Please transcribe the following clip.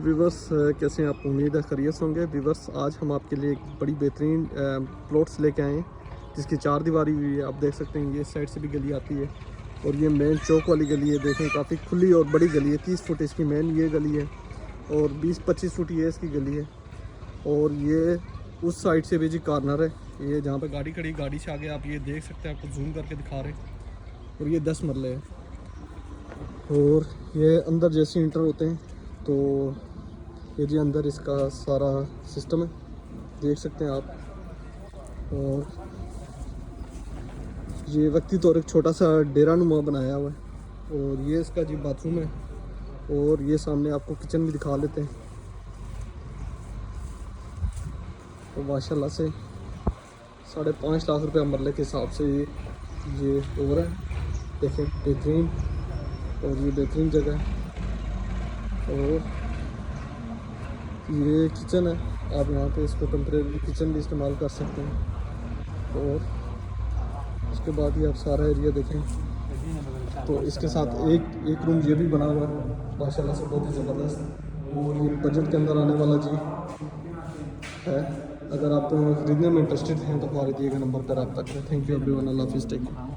Viewers कैसे हैं आप? उम्मीद है खैरियत से होंगे। व्यूवर्स आज हम आपके लिए एक बड़ी बेहतरीन प्लॉट्स लेके आए हैं जिसकी चार दीवारी हुई है। आप देख सकते हैं ये साइड से भी गली आती है और ये मेन चौक वाली गली है। देखें काफ़ी खुली और बड़ी गली है। 30 फुट इसकी मेन ये गली है और 20-25 फुट ये इसकी गली है। और ये उस साइड से भी जी कॉर्नर है, ये जहाँ पे गाड़ी खड़ी, गाड़ी से आगे आप ये देख सकते हैं, आपको जूम करके दिखा रहे हैं। और ये 10 मरले है और ये अंदर जैसे इंटर होते हैं तो ये जी अंदर इसका सारा सिस्टम है, देख सकते हैं आप। और ये वक्ती तौर एक छोटा सा डेरा नुमा बनाया हुआ है और ये इसका जी बाथरूम है। और ये सामने आपको किचन भी दिखा लेते हैं। तो माशाल्लाह से 5.5 लाख रुपये मरले के हिसाब से ये ओवर है। देखें बेहतरीन, और ये बेहतरीन जगह है। और ये किचन है, आप यहाँ पे इसको टेम्परेरी किचन भी इस्तेमाल कर सकते हैं। और उसके बाद ये आप सारा एरिया देखें तो इसके साथ एक रूम ये भी बना हुआ है माशाल्लाह से, बहुत ही ज़बरदस्त। और ये बजट के अंदर आने वाला जी है। अगर आप खरीदने में इंटरेस्टेड हैं तो हमारे दिए गए नंबर पर रब्ता करें। थैंक यू एवरीवन, अल्लाह हाफिज़, टेक केयर।